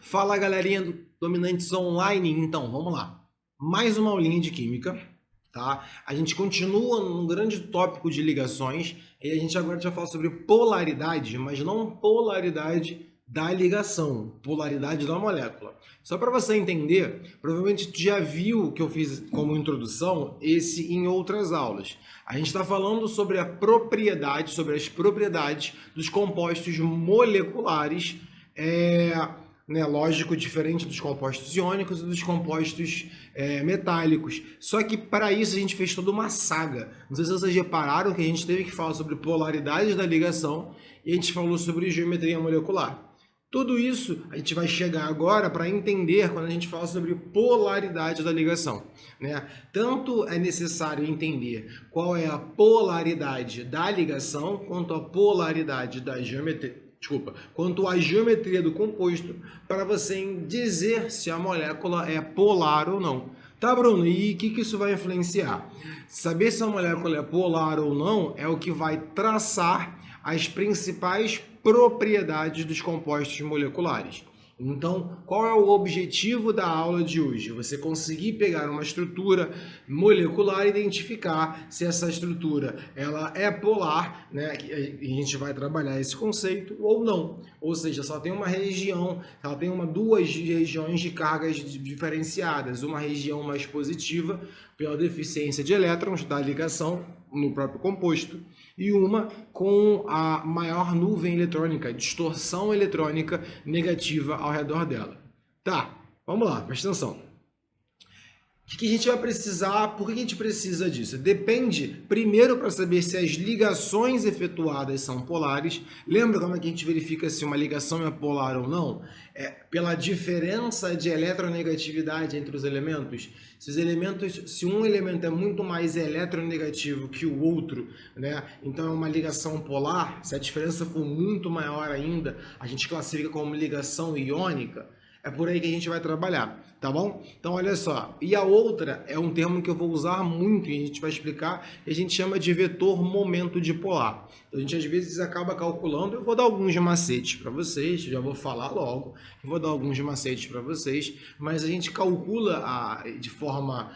Fala galerinha do Dominantes Online, então vamos lá. Mais uma aulinha de química, tá? A gente continua num grande tópico de ligações e a gente agora já fala sobre polaridade, mas não polaridade da ligação, polaridade da molécula. Só para você entender, provavelmente tu já viu que eu fiz como introdução esse em outras aulas. A gente está falando sobre a propriedade, sobre as propriedades dos compostos moleculares, lógico, diferente dos compostos iônicos e dos compostos metálicos. Só que para isso a gente fez toda uma saga. Não sei se vocês repararam que a gente teve que falar sobre polaridade da ligação e a gente falou sobre geometria molecular. Tudo isso a gente vai chegar agora para entender quando a gente fala sobre polaridade da ligação, né? Tanto é necessário entender qual é a polaridade da ligação quanto a polaridade da geometria. Quanto à geometria do composto, para você dizer se a molécula é polar ou não. Tá, Bruno? E o que isso vai influenciar? Saber se a molécula é polar ou não é o que vai traçar as principais propriedades dos compostos moleculares. Então, qual é o objetivo da aula de hoje? Você conseguir pegar uma estrutura molecular e identificar se essa estrutura ela é polar, né? E a gente vai trabalhar esse conceito ou não. Ou seja, só tem uma região, ela tem duas regiões de cargas diferenciadas. Uma região mais positiva, pela deficiência de elétrons da ligação no próprio composto, e uma com a maior nuvem eletrônica, distorção eletrônica negativa ao redor dela. Tá, vamos lá, presta atenção. O que a gente vai precisar, por que a gente precisa disso? Depende, primeiro, para saber se as ligações efetuadas são polares. Lembra como é que a gente verifica se uma ligação é polar ou não? É pela diferença de eletronegatividade entre os elementos. Se um elemento é muito mais eletronegativo que o outro, né? Então é uma ligação polar. Se a diferença for muito maior ainda, a gente classifica como ligação iônica. É por aí que a gente vai trabalhar, tá bom? Então, olha só. E a outra é um termo que eu vou usar muito e a gente vai explicar, que a gente chama de vetor momento dipolar. Então, a gente às vezes acaba calculando, eu vou dar alguns macetes para vocês, já vou falar logo, eu vou dar alguns macetes para vocês, mas a gente calcula de forma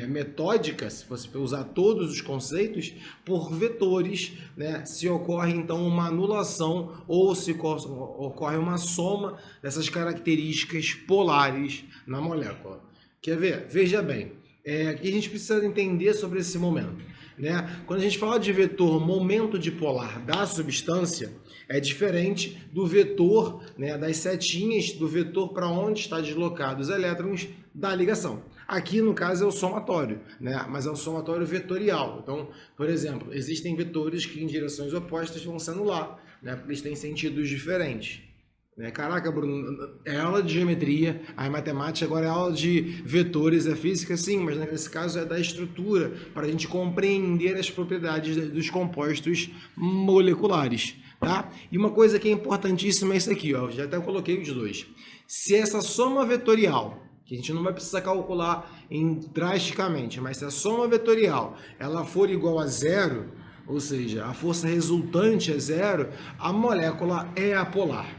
metódica, se você usar todos os conceitos, por vetores, né? Se ocorre, então, uma anulação ou se ocorre uma soma dessas características polares na molécula. Quer ver? Veja bem, o que a gente precisa entender sobre esse momento, né? Quando a gente fala de vetor momento dipolar da substância, é diferente do vetor, né, das setinhas, do vetor para onde está deslocado os elétrons da ligação. Aqui, no caso, é o somatório, né? Mas é um somatório vetorial. Então, por exemplo, existem vetores que em direções opostas vão se anular, né? Porque eles têm sentidos diferentes. Caraca, Bruno, é aula de geometria, a matemática agora é aula de vetores, é física, sim, mas nesse caso é da estrutura, para a gente compreender as propriedades dos compostos moleculares, tá? E uma coisa que é importantíssima é isso aqui, ó, já até coloquei os dois. Se essa soma vetorial, que a gente não vai precisar calcular drasticamente, mas se a soma vetorial ela for igual a zero, ou seja, a força resultante é zero, a molécula é apolar.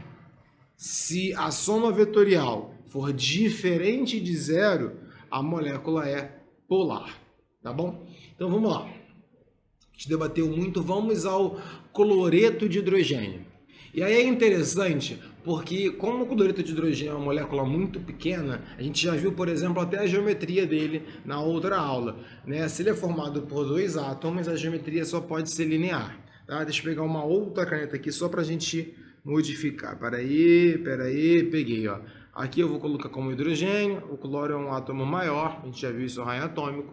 Se a soma vetorial for diferente de zero, a molécula é polar, tá bom? Então vamos lá. A gente debateu muito, vamos ao cloreto de hidrogênio. E aí é interessante, porque como o cloreto de hidrogênio é uma molécula muito pequena, a gente já viu, por exemplo, até a geometria dele na outra aula, né? Se ele é formado por dois átomos, a geometria só pode ser linear, tá? Deixa eu pegar uma outra caneta aqui só para a gente modificar. Peraí, peguei, ó. Aqui eu vou colocar como hidrogênio, o cloro é um átomo maior, a gente já viu isso no raio atômico.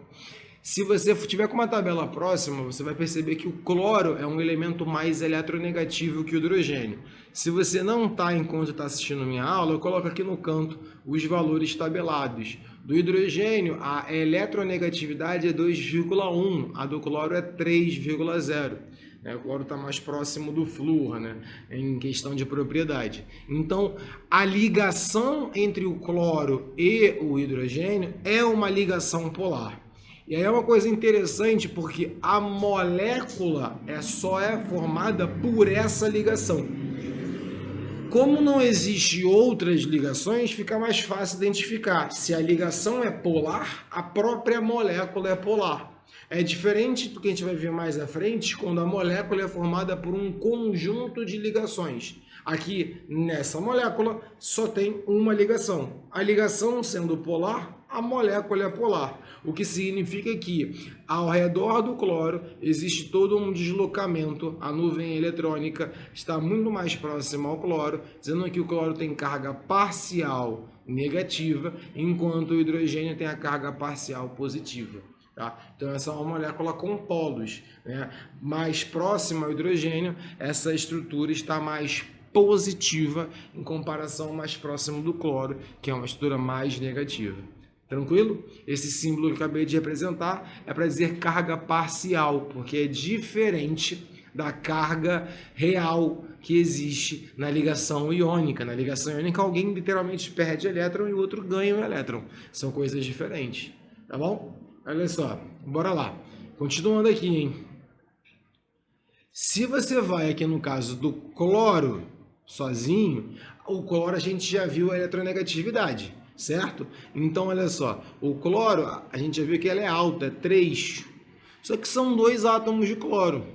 Se você tiver com uma tabela próxima, você vai perceber que o cloro é um elemento mais eletronegativo que o hidrogênio. Se você não está enquanto está assistindo minha aula, eu coloco aqui no canto os valores tabelados. Do hidrogênio, a eletronegatividade é 2,1, a do cloro é 3,0. O cloro está mais próximo do flúor, né, em questão de propriedade. Então, a ligação entre o cloro e o hidrogênio é uma ligação polar. E aí é uma coisa interessante porque a molécula só é formada por essa ligação. Como não existe outras ligações, fica mais fácil identificar. Se a ligação é polar, a própria molécula é polar. É diferente do que a gente vai ver mais à frente, quando a molécula é formada por um conjunto de ligações. Aqui, nessa molécula, só tem uma ligação. A ligação sendo polar, a molécula é polar. O que significa que, ao redor do cloro, existe todo um deslocamento. A nuvem eletrônica está muito mais próxima ao cloro, dizendo que o cloro tem carga parcial negativa, enquanto o hidrogênio tem a carga parcial positiva. Tá? Então, essa é uma molécula com polos, né? Mais próxima ao hidrogênio, essa estrutura está mais positiva em comparação mais próximo do cloro, que é uma estrutura mais negativa. Tranquilo? Esse símbolo que eu acabei de representar é para dizer carga parcial, porque é diferente da carga real que existe na ligação iônica. Na ligação iônica, alguém literalmente perde elétron e o outro ganha um elétron. São coisas diferentes. Tá bom? Olha só, bora lá. Continuando aqui, hein? Se você vai aqui no caso do cloro sozinho, o cloro a gente já viu a eletronegatividade, certo? Então, olha só, o cloro, a gente já viu que ela é alta, é 3. Só que são 2 átomos de cloro.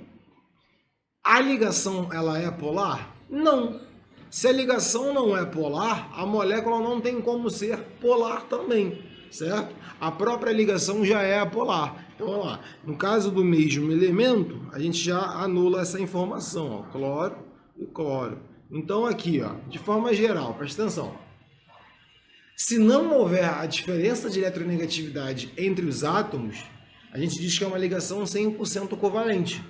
A ligação, ela é polar? Não. Se a ligação não é polar, a molécula não tem como ser polar também, certo? A própria ligação já é apolar. Então, vamos lá. No caso do mesmo elemento, a gente já anula essa informação, ó, cloro e cloro. Então, aqui, ó, de forma geral, presta atenção. Se não houver a diferença de eletronegatividade entre os átomos, a gente diz que é uma ligação 100% covalente.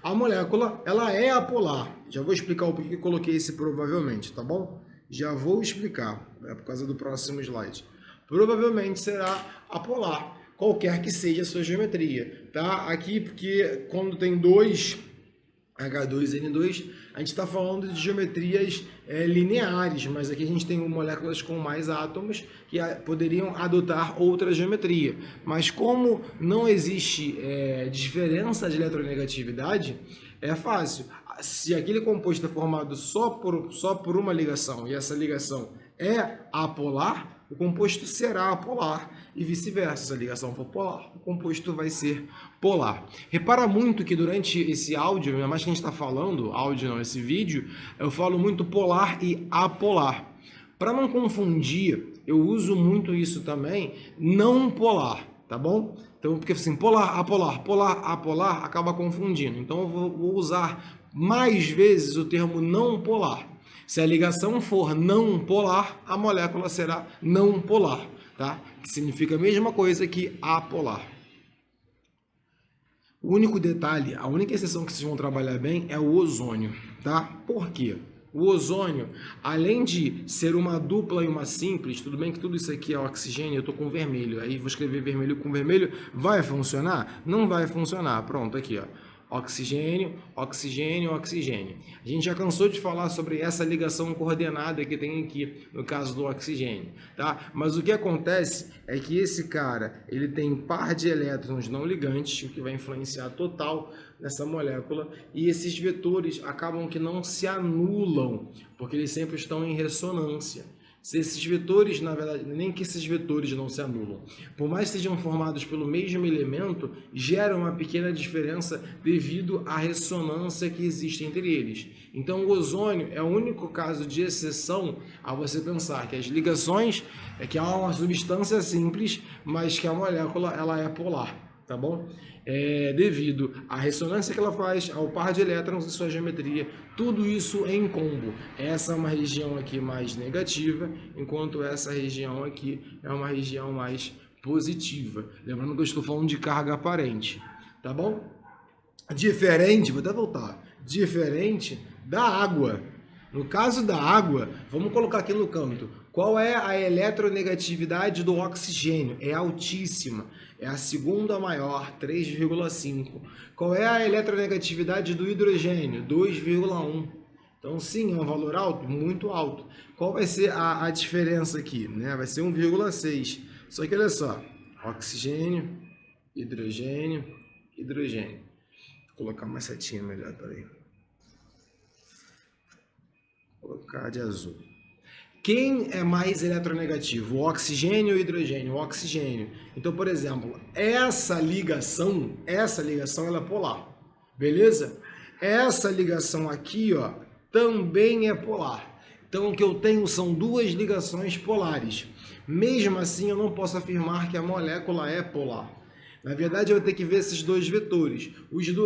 A molécula, ela é apolar. Já vou explicar o porquê que coloquei esse provavelmente, tá bom? Já vou explicar, é por causa do próximo slide. Provavelmente será apolar, qualquer que seja a sua geometria, tá? Aqui, porque quando tem dois H2N2, a gente está falando de geometrias lineares, mas aqui a gente tem moléculas com mais átomos que poderiam adotar outra geometria. Mas como não existe diferença de eletronegatividade, é fácil. Se aquele composto é formado só por uma ligação e essa ligação é apolar, o composto será apolar e vice-versa. Se a ligação for polar, o composto vai ser polar. Repara muito que durante esse áudio, ainda mais que a gente está falando, áudio não, esse vídeo, eu falo muito polar e apolar. Para não confundir, eu uso muito isso também, não polar, tá bom? Então, porque assim, polar, apolar, acaba confundindo. Então, eu vou usar mais vezes o termo não polar. Se a ligação for não polar, a molécula será não polar, tá? Que significa a mesma coisa que apolar. O único detalhe, a única exceção que vocês vão trabalhar bem é o ozônio, tá? Por quê? O ozônio, além de ser uma dupla e uma simples, tudo bem que tudo isso aqui é oxigênio, eu estou com vermelho, aí vou escrever vermelho com vermelho, vai funcionar? Não vai funcionar, pronto, aqui ó. Oxigênio, oxigênio, oxigênio. A gente já cansou de falar sobre essa ligação coordenada que tem aqui no caso do oxigênio, tá? Mas o que acontece é que esse cara, ele tem par de elétrons não ligantes, o que vai influenciar total nessa molécula, e esses vetores acabam que não se anulam, porque eles sempre estão em ressonância. Se esses vetores, na verdade, nem que esses vetores não se anulam, por mais que sejam formados pelo mesmo elemento, geram uma pequena diferença devido à ressonância que existe entre eles. Então, o ozônio é o único caso de exceção a você pensar que as ligações é que há uma substância simples, mas que a molécula ela é polar, tá bom? Devido à ressonância que ela faz, ao par de elétrons e sua geometria, tudo isso em combo. Essa é uma região aqui mais negativa, enquanto essa região aqui é uma região mais positiva. Lembrando que eu estou falando de carga aparente, tá bom? Diferente, vou até voltar, diferente da água. No caso da água, vamos colocar aqui no canto, qual é a eletronegatividade do oxigênio? É altíssima, é a segunda maior, 3,5. Qual é a eletronegatividade do hidrogênio? 2,1. Então sim, é um valor alto, muito alto. Qual vai ser a diferença aqui? Né? Vai ser 1,6. Só que olha só, oxigênio, hidrogênio, hidrogênio. Vou colocar uma setinha melhor, peraí. Vou colocar de azul. Quem é mais eletronegativo, o oxigênio ou o hidrogênio? O oxigênio. Então, por exemplo, essa ligação ela é polar, beleza? Essa ligação aqui, ó, também é polar. Então, o que eu tenho são duas ligações polares. Mesmo assim, eu não posso afirmar que a molécula é polar. Na verdade, eu vou ter que ver esses dois vetores.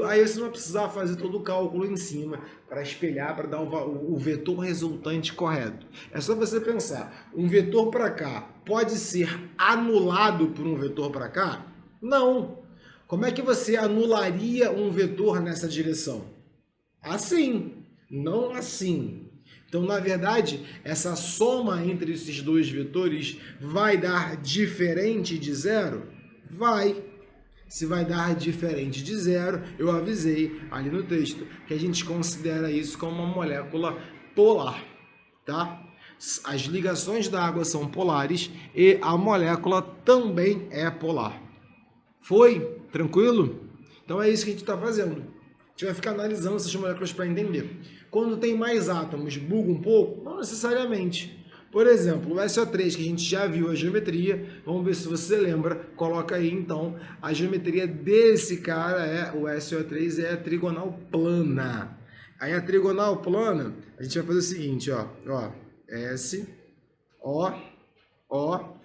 Aí você não vai precisar fazer todo o cálculo em cima para espelhar, para dar o vetor resultante correto. É só você pensar, um vetor para cá pode ser anulado por um vetor para cá? Não. Como é que você anularia um vetor nessa direção? Assim, não assim. Então, na verdade, essa soma entre esses dois vetores vai dar diferente de zero? Vai. Se vai dar diferente de zero, eu avisei ali no texto que a gente considera isso como uma molécula polar, tá? As ligações da água são polares e a molécula também é polar. Foi? Tranquilo? Então é isso que a gente está fazendo. A gente vai ficar analisando essas moléculas para entender. Quando tem mais átomos, buga um pouco? Não necessariamente. Por exemplo, o SO3, que a gente já viu a geometria, vamos ver se você lembra, coloca aí então, a geometria desse cara, o SO3 é a trigonal plana. Aí a trigonal plana, a gente vai fazer o seguinte, ó, S, O, O.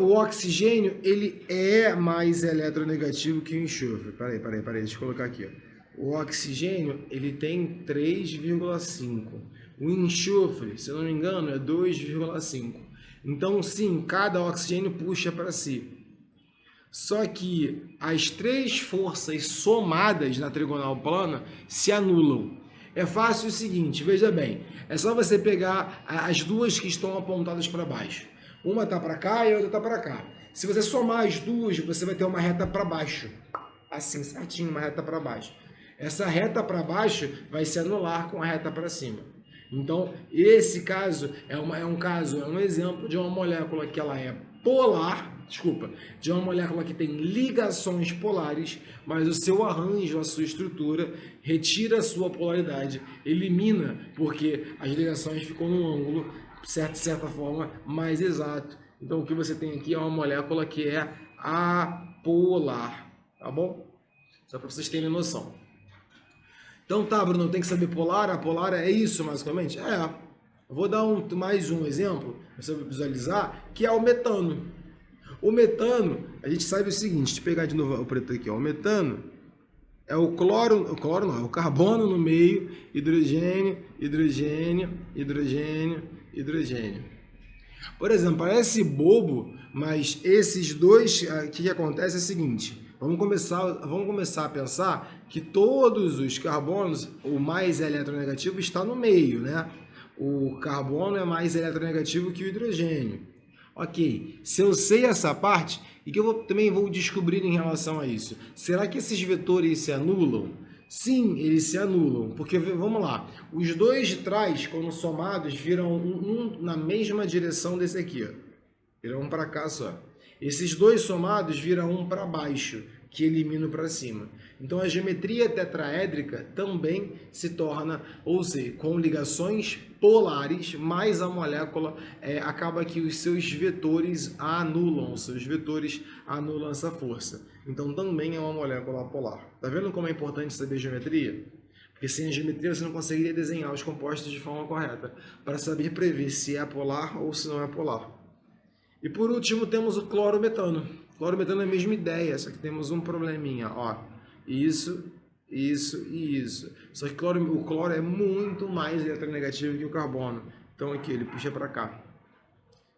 O oxigênio, ele é mais eletronegativo que o enxofre. Peraí, deixa eu colocar aqui, ó. O oxigênio, ele tem 3,5. O enxofre, se eu não me engano, é 2,5. Então, sim, cada oxigênio puxa para si. Só que as três forças somadas na trigonal plana se anulam. É fácil o seguinte, veja bem, é só você pegar as duas que estão apontadas para baixo. Uma está para cá e a outra está para cá. Se você somar as duas, você vai ter uma reta para baixo. Assim, certinho, uma reta para baixo. Essa reta para baixo vai se anular com a reta para cima. Então, esse caso é um exemplo de uma molécula que ela é polar, de uma molécula que tem ligações polares, mas o seu arranjo, a sua estrutura, retira a sua polaridade, elimina, porque as ligações ficam num ângulo, de certa forma, mais exato. Então, o que você tem aqui é uma molécula que é apolar, tá bom? Só para vocês terem noção. Então tá, Bruno, tem que saber polar, apolar é isso, basicamente? É. Eu vou dar mais um exemplo, para você visualizar, que é o metano. O metano, a gente sabe o seguinte, deixa eu pegar de novo o preto aqui, ó. O metano é o o carbono no meio, hidrogênio, hidrogênio, hidrogênio, hidrogênio. Por exemplo, parece bobo, mas esses dois, o que acontece é o seguinte, vamos começar a pensar que todos os carbonos, o mais eletronegativo está no meio, né? O carbono é mais eletronegativo que o hidrogênio. Ok, se eu sei essa parte, e que eu também vou descobrir em relação a isso? Será que esses vetores se anulam? Sim, eles se anulam, porque, vamos lá, os dois de trás, quando somados, viram um na mesma direção desse aqui, ó. Viram um para cá só. Esses dois somados viram um para baixo, que elimina para cima. Então a geometria tetraédrica também se torna, ou seja, com ligações polares, mais a molécula acaba que os seus vetores anulam essa força. Então também é uma molécula polar. Tá vendo como é importante saber geometria? Porque sem a geometria você não conseguiria desenhar os compostos de forma correta, para saber prever se é polar ou se não é polar. E por último temos o clorometano. Clorometano é a mesma ideia, só que temos um probleminha, ó. Isso e isso. Só que o cloro é muito mais eletronegativo que o carbono. Então aqui, ele puxa para cá.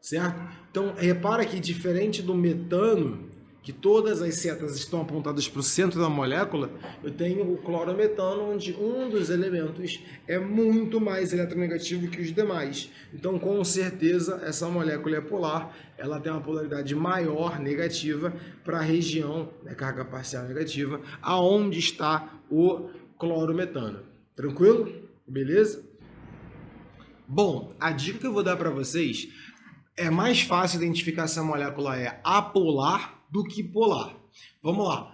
Certo? Então, repara que diferente do metano, que todas as setas estão apontadas para o centro da molécula, eu tenho o clorometano, onde um dos elementos é muito mais eletronegativo que os demais. Então, com certeza, essa molécula é polar, ela tem uma polaridade maior, negativa, para a região, carga parcial negativa, aonde está o clorometano. Tranquilo? Beleza? Bom, a dica que eu vou dar para vocês é mais fácil identificar se a molécula é apolar do que polar. Vamos lá.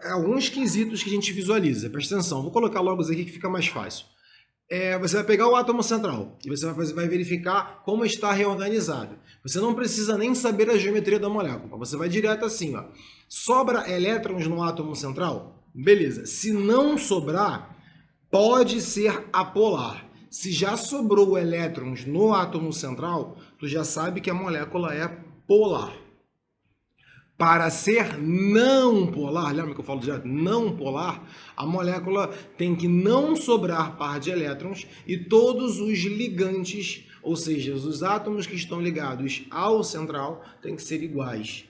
Alguns quesitos que a gente visualiza. Presta atenção. Vou colocar logo aqui que fica mais fácil. Você vai pegar o átomo central e você vai verificar como está reorganizado. Você não precisa nem saber a geometria da molécula. Você vai direto assim, ó. Sobra elétrons no átomo central? Beleza. Se não sobrar, pode ser apolar. Se já sobrou elétrons no átomo central, tu já sabe que a molécula é polar. Para ser não polar, lembra que eu falo direto? Não polar, a molécula tem que não sobrar par de elétrons e todos os ligantes, ou seja, os átomos que estão ligados ao central, têm que ser iguais.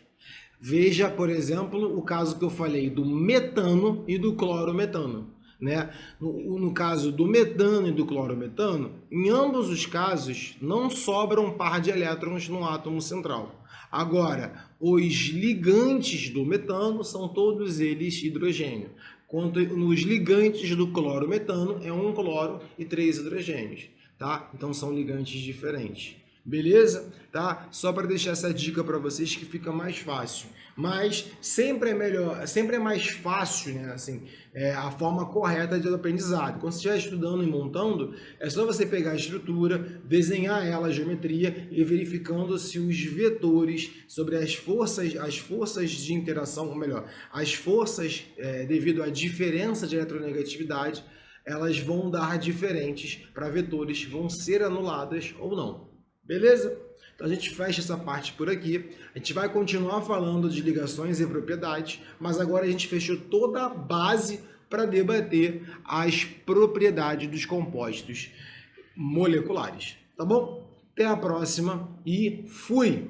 Veja, por exemplo, o caso que eu falei do metano e do clorometano. Né? No caso do metano e do clorometano, em ambos os casos, não sobra um par de elétrons no átomo central. Agora, os ligantes do metano são todos eles hidrogênio. Quanto nos ligantes do clorometano, é um cloro e 3 hidrogênios. Tá? Então são ligantes diferentes. Beleza? Tá? Só para deixar essa dica para vocês que fica mais fácil. Mas sempre é melhor, sempre é mais fácil, né? Assim, a forma correta de aprendizado. Quando você estiver estudando e montando, é só você pegar a estrutura, desenhar ela, a geometria, e verificando se os vetores sobre as forças de interação, ou melhor, as forças devido à diferença de eletronegatividade, elas vão dar diferentes para vetores, vão ser anuladas ou não. Beleza? Então a gente fecha essa parte por aqui. A gente vai continuar falando de ligações e propriedades, mas agora a gente fechou toda a base para debater as propriedades dos compostos moleculares. Tá bom? Até a próxima e fui!